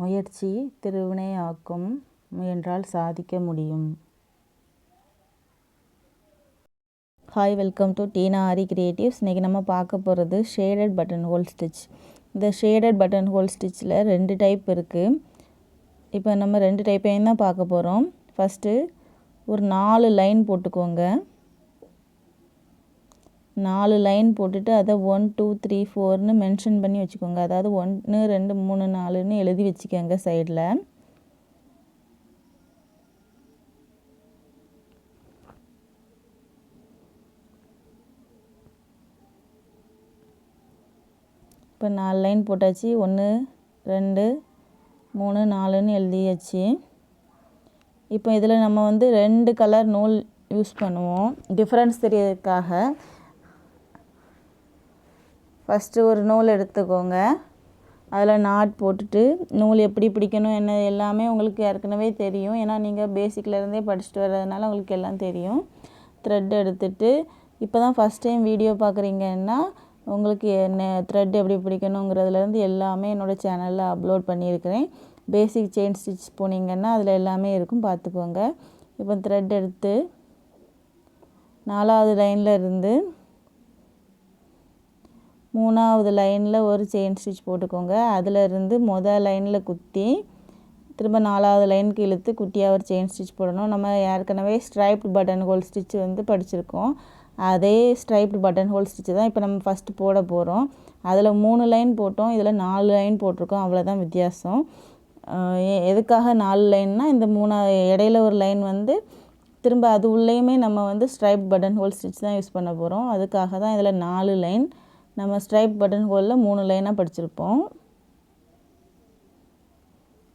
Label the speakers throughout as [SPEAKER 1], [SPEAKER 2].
[SPEAKER 1] முயற்சி திருவினையாக்கும், முயன்றால் சாதிக்க முடியும். Hi, welcome to Tina Aari creatives. இன்றைக்கி நம்ம பார்க்க போகிறது ஷேடட் பட்டன் ஹோல் ஸ்டிச். இந்த ஷேடட் பட்டன் ஹோல் ஸ்டிச்சில் 2 டைப் இருக்குது. இப்போ நம்ம 2 டைப்பையும் தான் பார்க்க போகிறோம். ஃபஸ்ட்டு ஒரு 4 லைன் போட்டுக்கோங்க. 4 லைன் போட்டுட்டு அதை 1 2 3 4ன்னு மென்ஷன் பண்ணி வச்சுக்கோங்க. அதாவது 1 2 3 4ன்னு எழுதி வச்சுக்கோங்க சைடில். இப்போ 4 லைன் போட்டாச்சு. 1 2 3 4ன்னு எழுதியாச்சு. இப்போ இதில் நம்ம 2 கலர் நூல் யூஸ் பண்ணுவோம் டிஃப்ரென்ஸ் தெரியறதுக்காக. ஃபஸ்ட்டு ஒரு நூல் எடுத்துக்கோங்க. அதில் நாட் போட்டுட்டு நூல் எப்படி பிடிக்கணும் என்ன எல்லாமே உங்களுக்கு ஏற்கனவே தெரியும். ஏன்னா நீங்கள் பேசிக்லேருந்தே படிச்சுட்டு வர்றதுனால உங்களுக்கு எல்லாம் தெரியும். த்ரெட் எடுத்துட்டு இப்போ தான் ஃபஸ்ட் டைம் வீடியோ பார்க்குறீங்கன்னா உங்களுக்கு என்ன த்ரெட் எப்படி பிடிக்கணுங்கிறதுலேருந்து எல்லாமே என்னோடய சேனலில் அப்லோட் பண்ணியிருக்கிறேன். பேசிக் செயின் ஸ்டிச் போனீங்கன்னா அதில் எல்லாமே இருக்கும், பார்த்துக்கோங்க. இப்போ த்ரெட் எடுத்து 4வது லைனில் இருந்து 3வது லைனில் ஒரு செயின் ஸ்டிச் போட்டுக்கோங்க. அதிலிருந்து முதல் லைனில் குத்தி திரும்ப 4வது லைனுக்கு இழுத்து குட்டியாக ஒரு செயின் ஸ்டிச் போடணும். நம்ம ஏற்கனவே ஸ்ட்ரைப்டு பட்டன் ஹோல் ஸ்டிச் படிச்சிருக்கோம். அதே ஸ்ட்ரைப்டு பட்டன் ஹோல் ஸ்டிச்சு தான் இப்போ நம்ம ஃபஸ்ட்டு போட போகிறோம். அதில் 3 லைன் போட்டோம், இதில் 4 லைன் போட்டிருக்கோம், அவ்வளோதான் வித்தியாசம். எதுக்காக 4 லைன்னா இந்த 3 இடையில ஒரு லைன் திரும்ப அது உள்ளேயுமே நம்ம ஸ்ட்ரைப் பட்டன் ஹோல் ஸ்டிச் தான் யூஸ் பண்ண போகிறோம். அதுக்காக தான் இதில் 4 லைன். நம்ம ஸ்ட்ரைப் பட்டன் ஹோலில் 3 லைனாக படிச்சிருப்போம்.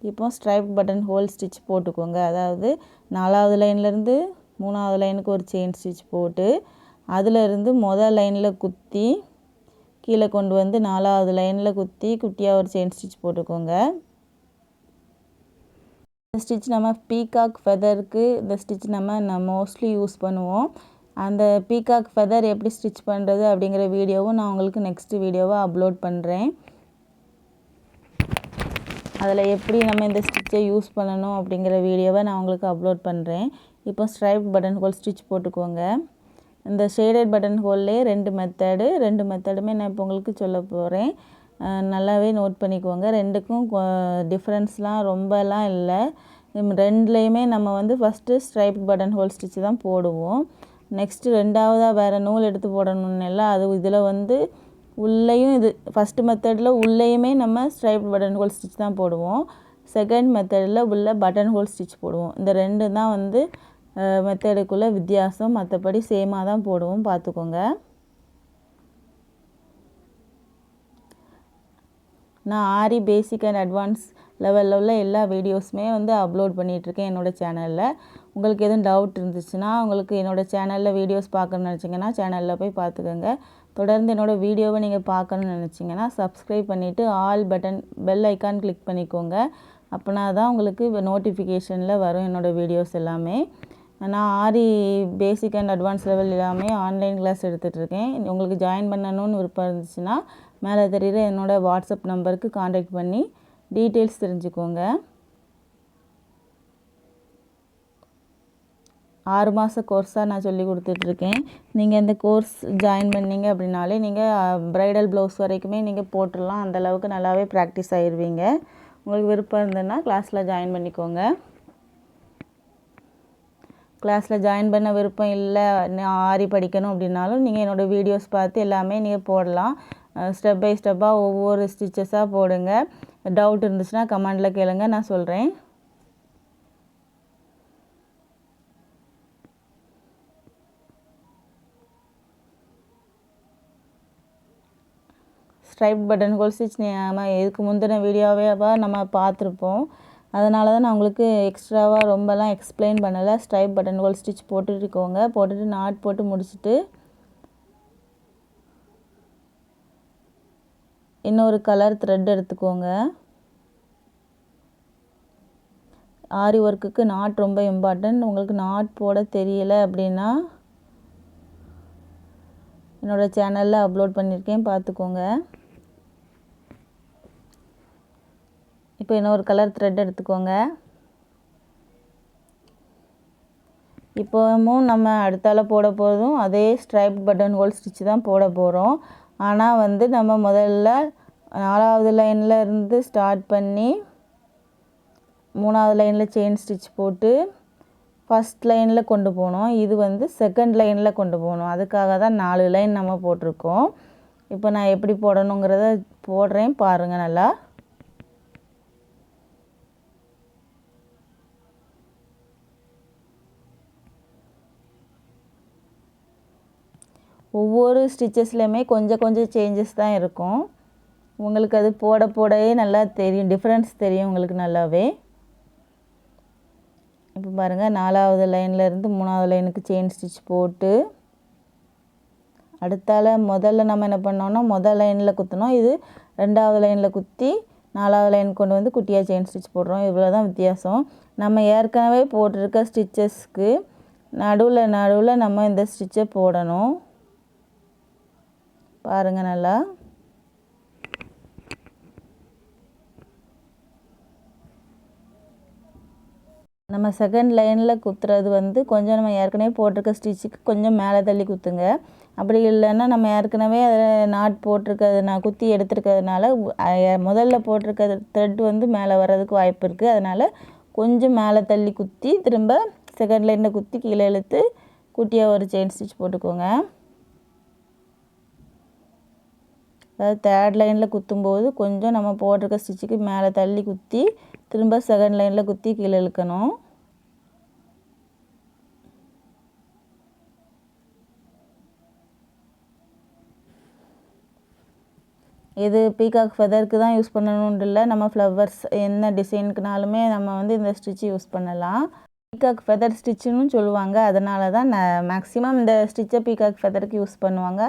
[SPEAKER 1] இப்போ ஸ்ட்ரைப் பட்டன் ஹோல் ஸ்டிச் போட்டுக்கோங்க. அதாவது 4வது லைன்லேருந்து 3வது லைனுக்கு ஒரு செயின் ஸ்டிச் போட்டு அதிலிருந்து முதல் லைனில் குத்தி கீழே கொண்டு 4வது லைனில் குத்தி குட்டியாக ஒரு செயின் ஸ்டிச் போட்டுக்கோங்க. இந்த ஸ்டிச் நம்ம பீகாக் ஃபெதருக்கு இந்த ஸ்டிச் நம்ம மோஸ்ட்லி யூஸ் பண்ணுவோம். அந்த பீகாக் ஃபெதர் எப்படி ஸ்டிச் பண்ணுறது அப்படிங்கிற வீடியோவும் நான் உங்களுக்கு நெக்ஸ்ட் வீடியோவாக அப்லோட் பண்ணுறேன். அதில் எப்படி நம்ம இந்த ஸ்டிச்சை யூஸ் பண்ணணும் அப்படிங்கிற வீடியோவை நான் உங்களுக்கு அப்லோட் பண்ணுறேன். இப்போ ஸ்ட்ரைப் பட்டன் ஹோல் ஸ்டிச் போட்டுக்கோங்க. இந்த ஷேடட் பட்டன் ஹோல்லே 2 மெத்தடுமே நான் இப்போ உங்களுக்கு சொல்ல போகிறேன். நல்லாவே நோட் பண்ணிக்கோங்க. 2க்கும் டிஃப்ரென்ஸ்லாம் ரொம்பலாம் இல்லை. 2லேயுமே நம்ம first stripe buttonhole stitch தான் போடுவோம். நெக்ஸ்ட்டு 2வதாக வேறு நூல் எடுத்து போடணும்னு அது இதில் உள்ளேயும் இது ஃபஸ்ட்டு மெத்தடில் உள்ளேயுமே நம்ம ஸ்ட்ரைப் பட்டன் ஹோல் ஸ்டிச் தான் போடுவோம். செகண்ட் மெத்தடில் உள்ள பட்டன் ஹோல் ஸ்டிச் போடுவோம். இந்த 2 தான் மெத்தடுக்குள்ளே வித்தியாசம். மற்றபடி சேமாக தான் போடுவோம், பார்த்துக்கோங்க. நான் ஆரி பேசிக் அண்ட் அட்வான்ஸ் லெவலில் உள்ள எல்லா வீடியோஸுமே அப்லோட் பண்ணிகிட்ருக்கேன் என்னோடய சேனலில். உங்களுக்கு எதுவும் டவுட் இருந்துச்சுன்னா உங்களுக்கு என்னோடய சேனலில் வீடியோஸ் பார்க்கணுன்னு நினச்சிங்கன்னா சேனலில் போய் பார்த்துக்கோங்க. தொடர்ந்து என்னோடய வீடியோவை நீங்கள் பார்க்கணுன்னு நினச்சிங்கன்னா சப்ஸ்கிரைப் பண்ணிவிட்டு all button bell icon click பண்ணிக்கோங்க. அப்படின்னா தான் உங்களுக்கு நோட்டிஃபிகேஷனில் வரும் என்னோடய வீடியோஸ் எல்லாமே. நான் ஆரி பேசிக் அண்ட் அட்வான்ஸ் லெவல் எல்லாமே ஆன்லைன் கிளாஸ் எடுத்துகிட்ருக்கேன். உங்களுக்கு ஜாயின் பண்ணணும்னு விருப்பம் இருந்துச்சுன்னா மேலே தெரிகிற என்னோடய வாட்ஸ்அப் நம்பருக்கு காண்டாக்ட் பண்ணி டீட்டெயில்ஸ் தெரிஞ்சுக்கோங்க. 6 மாத கோர்ஸாக நான் சொல்லி கொடுத்துட்ருக்கேன். நீங்கள் இந்த கோர்ஸ் ஜாயின் பண்ணிங்க அப்படின்னாலே நீங்கள் ப்ரைடல் ப்ளவுஸ் வரைக்குமே நீங்கள் போட்டுடலாம். அந்தளவுக்கு நல்லாவே ப்ராக்டிஸ் ஆகிடுவீங்க. உங்களுக்கு விருப்பம் இருந்ததுன்னா கிளாஸில் ஜாயின் பண்ணிக்கோங்க. கிளாஸில் ஜாயின் பண்ண விருப்பம் இல்லை, நான் ஆரி படிக்கணும் அப்படின்னாலும் நீங்கள் என்னோடய வீடியோஸ் பார்த்து எல்லாமே நீங்கள் போடலாம். ஸ்டெப் பை ஸ்டெப்பாக ஒவ்வொரு ஸ்டிச்சஸாக போடுங்க. டவுட் இருந்துச்சுன்னா கமெண்டில் கேளுங்க, நான் சொல்கிறேன். ஸ்ட்ரைப் பட்டன் ஹோல் ஸ்டிச் நம்ம இதுக்கு முந்தின வீடியோவே நம்ம பார்த்துருப்போம். அதனால தான் நான் உங்களுக்கு எக்ஸ்ட்ராவாக ரொம்பலாம் எக்ஸ்பிளைன் பண்ணலை. ஸ்ட்ரைப் பட்டன் ஹோல் ஸ்டிச் போட்டுட்டுக்கோங்க. போட்டுட்டு நாட் போட்டு முடிச்சுட்டு இன்னொரு கலர் த்ரெட் எடுத்துக்கோங்க. ஆரி ஒர்க்குக்கு நாட் ரொம்ப இம்பார்ட்டன்ட். உங்களுக்கு நாட் போட தெரியலை அப்படின்னா என்னோடய சேனலில் அப்லோட் பண்ணியிருக்கேன், பார்த்துக்கோங்க. இப்போ இன்னொரு கலர் த்ரெட் எடுத்துக்கோங்க. இப்போவும் நம்ம அடுத்தால போட போகிறதும் அதே ஸ்ட்ரைப் பட்டன் ஹோல் ஸ்டிச் தான் போட போகிறோம். ஆனால் வந்து நம்ம முதல்ல 4வது லைனில் இருந்து ஸ்டார்ட் பண்ணி 3வது லைனில் செயின் ஸ்டிச் போட்டு ஃபஸ்ட் லைனில் கொண்டு போகணும். இது வந்து செகண்ட் லைனில் கொண்டு போகணும். அதுக்காக தான் 4 லைன் நம்ம போட்டிருக்கோம். இப்போ நான் எப்படி போடணுங்கிறத போடுறேன் பாருங்கள் நல்லா. ஒவ்வொரு ஸ்டிச்சஸ்லையுமே கொஞ்சம் கொஞ்சம் சேஞ்சஸ் தான் இருக்கும். உங்களுக்கு அது போட போடவே நல்லா தெரியும், டிஃப்ரென்ஸ் தெரியும் உங்களுக்கு நல்லாவே. இப்போ பாருங்கள் 4வது லைன்லேருந்து 3வது லைனுக்கு செயின் ஸ்டிச் போட்டு அடுத்தால முதல்ல நம்ம என்ன பண்ணோன்னா முதல் லைனில் குத்தணும். இது 2வது லைனில் குத்தி 4வது லைன் கொண்டு வந்து குட்டியாக செயின் ஸ்டிச் போடுறோம். இவ்வளோ தான் வித்தியாசம். நம்ம ஏற்கனவே போட்டிருக்க ஸ்டிச்சஸ்க்கு நடுவில் நம்ம இந்த ஸ்டிச்சை போடணும். பாருங்கள் நல்லா. நம்ம செகண்ட் லைனில் குத்துறது வந்து கொஞ்சம் நம்ம ஏற்கனவே போட்டிருக்க ஸ்டிச்சுக்கு கொஞ்சம் மேலே தள்ளி குத்துங்க. அப்படி இல்லைன்னா நம்ம ஏற்கனவே அதில் நாட் போட்டிருக்கிறது நான் குத்தி எடுத்துருக்கிறதுனால முதல்ல போட்டிருக்க த்ரெட் வந்து மேலே வர்றதுக்கு வாய்ப்பு இருக்குது. அதனால் கொஞ்சம் மேலே தள்ளி குத்தி திரும்ப செகண்ட் லைனில் குத்தி கீழே இழுத்து குட்டியாக ஒரு செயின் ஸ்டிச் போட்டுக்கோங்க. அதாவது தேர்ட் லைனில் குத்தும்போது கொஞ்சம் நம்ம போட்டிருக்க ஸ்டிச்சுக்கு மேலே தள்ளி குத்தி திரும்ப செகண்ட் லைனில் குத்தி கீழே இழுக்கணும். இது பீகாக் ஃபெதருக்கு தான் யூஸ் பண்ணணும்னு இல்லை, நம்ம ஃப்ளவர்ஸ் என்ன டிசைனுக்குனாலுமே நம்ம வந்து இந்த ஸ்டிச் யூஸ் பண்ணலாம். பீகாக் ஃபெதர் ஸ்டிச்சுன்னு சொல்லுவாங்க. அதனால தான் மேக்ஸிமம் இந்த ஸ்டிச்சை பீகாக் ஃபெதருக்கு யூஸ் பண்ணுவாங்க.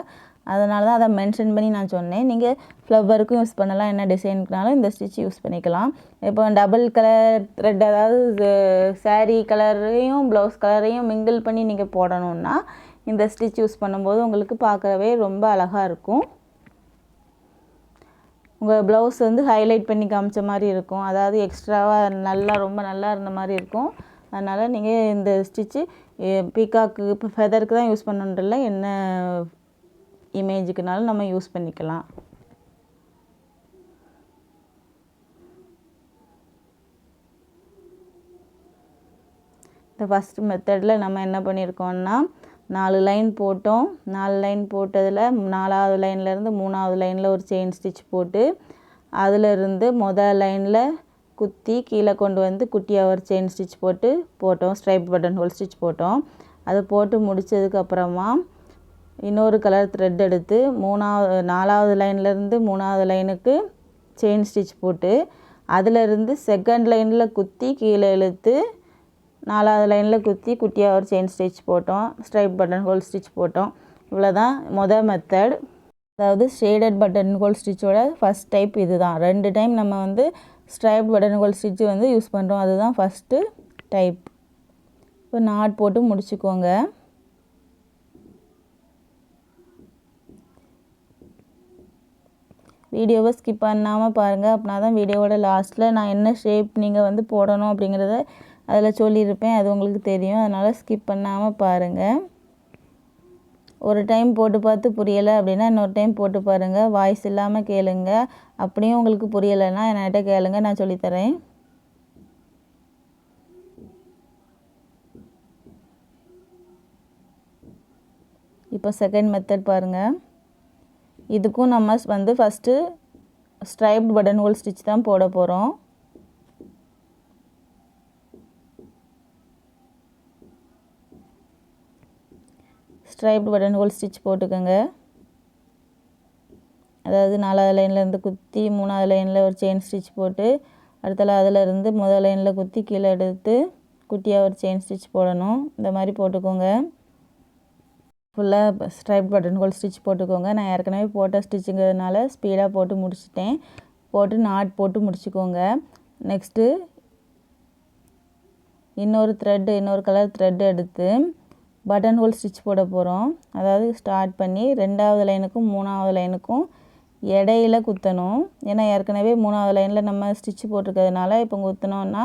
[SPEAKER 1] அதனால தான் அதை மென்ஷன் பண்ணி நான் சொன்னேன். நீங்கள் ஃப்ளவருக்கும் யூஸ் பண்ணலாம், என்ன டிசைனுக்குனாலும் இந்த ஸ்டிச் யூஸ் பண்ணிக்கலாம். இப்போ டபுள் கலர் த்ரெட், அதாவது சாரீ கலரையும் ப்ளவுஸ் கலரையும் மிங்கிள் பண்ணி நீங்கள் போடணுன்னா இந்த ஸ்டிச் யூஸ் பண்ணும்போது உங்களுக்கு பார்க்கவே ரொம்ப அழகாக இருக்கும். உங்கள் ப்ளவுஸ் வந்து ஹைலைட் பண்ணி காமிச்ச மாதிரி இருக்கும். அதாவது எக்ஸ்ட்ராவாக நல்லா ரொம்ப நல்லா இருந்த மாதிரி இருக்கும். அதனால் நீங்கள் இந்த ஸ்டிச்சு பீகாக்கு இப்போ ஃபெதருக்கு தான் யூஸ் பண்ணணுன்றில்ல, என்ன இமேஜுக்குனாலும் நம்ம யூஸ் பண்ணிக்கலாம். இந்த ஃபஸ்ட்டு மெத்தடில் நம்ம என்ன பண்ணியிருக்கோம்னா 4 லைன் போட்டோம். 4 லைன் போட்டதில் 4வது லைன்லேருந்து 3வது லைனில் ஒரு செயின் ஸ்டிச் போட்டு அதிலிருந்து முதல் லைனில் குத்தி கீழே கொண்டு வந்து குட்டியாக ஒரு செயின் ஸ்டிச் போட்டோம். ஸ்ட்ரைப் பட்டன் ஹோல் ஸ்டிச் போட்டோம். அதை போட்டு முடித்ததுக்கப்புறமா இன்னொரு கலர் த்ரெட் எடுத்து 4வது லைன்லேருந்து 3வது லைனுக்கு செயின் ஸ்டிச் போட்டு அதிலிருந்து செகண்ட் லைனில் குத்தி கீழே இழுத்து 4வது லைனில் குத்தி குட்டியாக ஒரு செயின் ஸ்டிச் போட்டோம். ஸ்ட்ரைப் பட்டன் ஹோல் ஸ்டிச் போட்டோம். இவ்வளோதான் மொதல் மெத்தட். அதாவது ஷேடட் பட்டன் ஹோல் ஸ்டிச்சோட ஃபஸ்ட் டைப் இது தான். 2 டைம் நம்ம வந்து ஸ்ட்ரைப் பட்டன் ஹோல் ஸ்டிச்சு வந்து யூஸ் பண்ணுறோம். அதுதான் ஃபஸ்ட்டு டைப். இப்போ நாட் போட்டு முடிச்சுக்கோங்க. வீடியோவை ஸ்கிப் பண்ணாமல் பாருங்கள். அப்படின்னா தான் வீடியோவோட லாஸ்ட்டில் நான் என்ன ஷேப் நீங்கள் வந்து போடணும் அப்படிங்கிறத அதில் சொல்லியிருப்பேன். அது உங்களுக்கு தெரியும். அதனால் ஸ்கிப் பண்ணாமல் பாருங்கள். ஒரு டைம் போட்டு பார்த்து புரியலை அப்படின்னா இன்னொரு டைம் போட்டு பாருங்கள். வாய்ஸ் இல்லாமல் கேளுங்க. அப்படியும் உங்களுக்கு புரியலைன்னா என்கிட்ட கேளுங்க, நான் சொல்லித்தரேன். இப்போ செகண்ட் மெத்தட் பாருங்கள். இதுக்கும் நம்ம வந்து first striped button whole stitch தான் போட போகிறோம். ஸ்ட்ரைப்ட் பட்டன் ஹோல் ஸ்டிச் போட்டுக்கோங்க. அதாவது 4வது லைன்லேருந்து குத்தி 3வது லைனில் ஒரு செயின் ஸ்டிச் போட்டு அடுத்தால அதிலேருந்து முதல் லைனில் குத்தி கீழே எடுத்து குட்டியாக ஒரு செயின் ஸ்டிச் போடணும். இந்த மாதிரி போட்டுக்கோங்க. ஃபுல்லாக ஸ்ட்ரைப் பட்டன் ஹோல் ஸ்டிச் போட்டுக்கோங்க. நான் ஏற்கனவே போட்ட ஸ்டிச்சுங்கிறதுனால ஸ்பீடாக போட்டு முடிச்சிட்டேன். போட்டு நாட் போட்டு முடிச்சுக்கோங்க. நெக்ஸ்ட்டு இன்னொரு கலர் த்ரெட் எடுத்து பட்டன் ஹோல் ஸ்டிச் போட போகிறோம். அதாவது ஸ்டார்ட் பண்ணி 2வது லைனுக்கும் 3வது லைனுக்கும் இடையில குத்தணும். ஏன்னா ஏற்கனவே 3வது லைனில் நம்ம ஸ்டிச் போட்டிருக்கிறதுனால இப்போ குத்தினோன்னா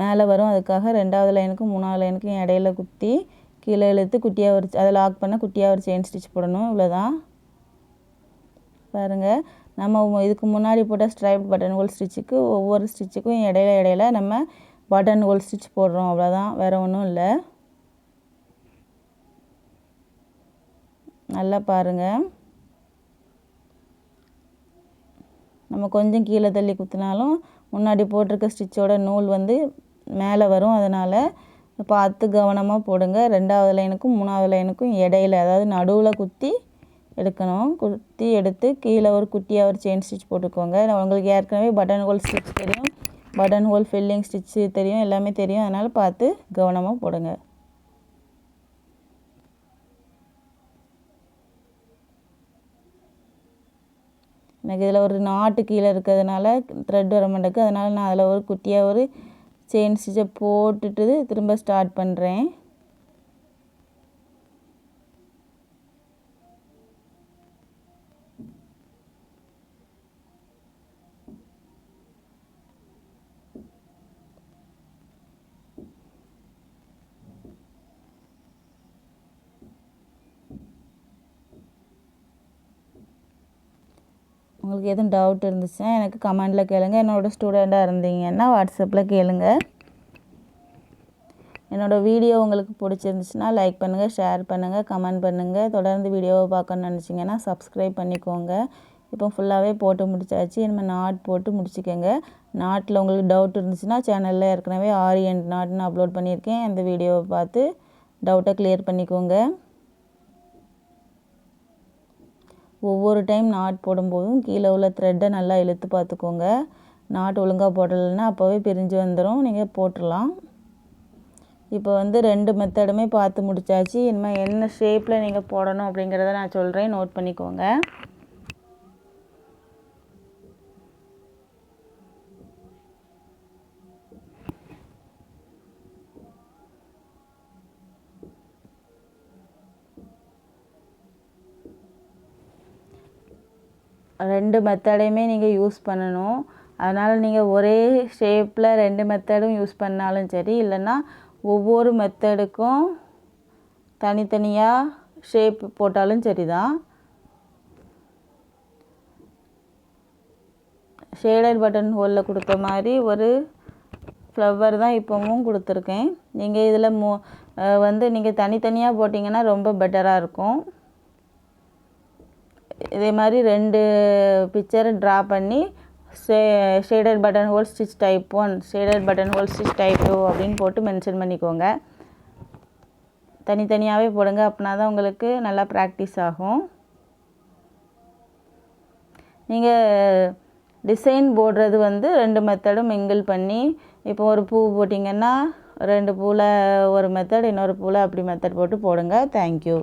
[SPEAKER 1] மேலே வரும். அதுக்காக 2வது லைனுக்கும் 3வது லைனுக்கும் இடையில குத்தி கீழே இழுத்து குட்டியாக ஒரு அதை லாக் பண்ண குட்டியாக ஒரு செயின் ஸ்டிச் போடணும். இவ்வளோதான். பாருங்கள், நம்ம இதுக்கு முன்னாடி போட்ட ஸ்ட்ரைப் பட்டன் ஹோல் ஸ்டிச்சுக்கு ஒவ்வொரு ஸ்டிச்சுக்கும் இடையில நம்ம பட்டன் ஹோல் ஸ்டிச் போடுறோம். அவ்வளோதான், வேறு ஒன்றும் இல்லை. நல்லா பாருங்கள். நம்ம கொஞ்சம் கீழே தள்ளி குத்தினாலும் முன்னாடி போட்டிருக்க ஸ்டிச்சோட நூல் மேலே வரும். அதனால் பார்த்து கவனமாக போடுங்க. 2வது லைனுக்கும் 3வது லைனுக்கும் இடையில, அதாவது நடுவில் குத்தி எடுக்கணும். குத்தி எடுத்து கீழே ஒரு குட்டியாக ஒரு செயின் ஸ்டிச் போட்டுக்கோங்க. உங்களுக்கு ஏற்கனவே பட்டன் ஹோல் ஸ்டிச் தெரியும், பட்டன் ஹோல் ஃபில்லிங் ஸ்டிச்சு தெரியும், எல்லாமே தெரியும். அதனால் பார்த்து கவனமாக போடுங்க. எனக்கு இதில் ஒரு நாட்டு கீழே இருக்கிறதுனால த்ரெட் வர மாட்டேங்குது. அதனால் நான் அதில் ஒரு குட்டியாக ஒரு செயின் ஸ்டிச்சை போட்டுட்டு திரும்ப ஸ்டார்ட் பண்ணுறேன். உங்களுக்கு எதுவும் டவுட் இருந்துச்சுன்னா எனக்கு கமெண்டில் கேளுங்க. என்னோடய ஸ்டூடெண்ட்டாக இருந்தீங்கன்னா வாட்ஸ்அப்பில் கேளுங்க. என்னோடய வீடியோ உங்களுக்கு பிடிச்சிருந்துச்சுன்னா லைக் பண்ணுங்கள், ஷேர் பண்ணுங்கள், கமெண்ட் பண்ணுங்கள். தொடர்ந்து வீடியோவை பார்க்கணுன்னு நினச்சிங்கன்னா சப்ஸ்கிரைப் பண்ணிக்கோங்க. இப்போ ஃபுல்லாகவே போட்டு முடிச்சாச்சு. நம்ம நாட் போட்டு முடிச்சுக்கோங்க. நாட்டில் உங்களுக்கு டவுட் இருந்துச்சுன்னா சேனலில் ஏற்கனவே ஆரி அண்ட் நாட்னு அப்லோட் பண்ணியிருக்கேன். அந்த வீடியோவை பார்த்து டவுட்டை கிளியர் பண்ணிக்கோங்க. ஒவ்வொரு டைம் நாட் போடும்போதும் கீழே உள்ள த்ரெட்டை நல்லா இழுத்து பார்த்துக்கோங்க. நாட் ஒழுங்காக போடலைன்னா அப்போவே பிரிஞ்சு வந்துடும். நீங்கள் போட்டுடலாம். இப்போ 2 மெத்தடுமே பார்த்து முடிச்சாச்சு. இனிமேல் என்ன ஷேப்பில் நீங்கள் போடணும் அப்படிங்கிறத நான் சொல்கிறேன், நோட் பண்ணிக்கோங்க. ரெண்டு மெத்தடையுமே நீங்கள் யூஸ் பண்ணணும். அதனால் நீங்கள் ஒரே ஷேப்பில் 2 மெத்தடும் யூஸ் பண்ணாலும் சரி, இல்லைன்னா ஒவ்வொரு மெத்தடுக்கும் தனித்தனியாக ஷேப் போட்டாலும் சரி தான். ஷேடட் பட்டன் ஹோலில் கொடுத்த மாதிரி ஒரு ஃப்ளவர் தான் இப்போவும் கொடுத்துருக்கேன். நீங்கள் இதில் நீங்கள் தனித்தனியாக போட்டிங்கன்னா ரொம்ப பெட்டராக இருக்கும். இதே மாதிரி 2 பிக்சரை ட்ரா பண்ணி shaded buttonhole stitch type 1, shaded buttonhole stitch type 2 அப்படின்னு போட்டு மென்ஷன் பண்ணிக்கோங்க. தனித்தனியாகவே போடுங்க, அப்படின்னா தான் உங்களுக்கு நல்லா ப்ராக்டிஸ் ஆகும். நீங்கள் டிசைன் போடுறது 2 மெத்தடும் மிங்கிள் பண்ணி, இப்போ ஒரு பூ போட்டிங்கன்னா 2 பூவில் ஒரு மெத்தட், இன்னொரு பூவில் அப்படி மெத்தட் போட்டு போடுங்க. தேங்க்யூ.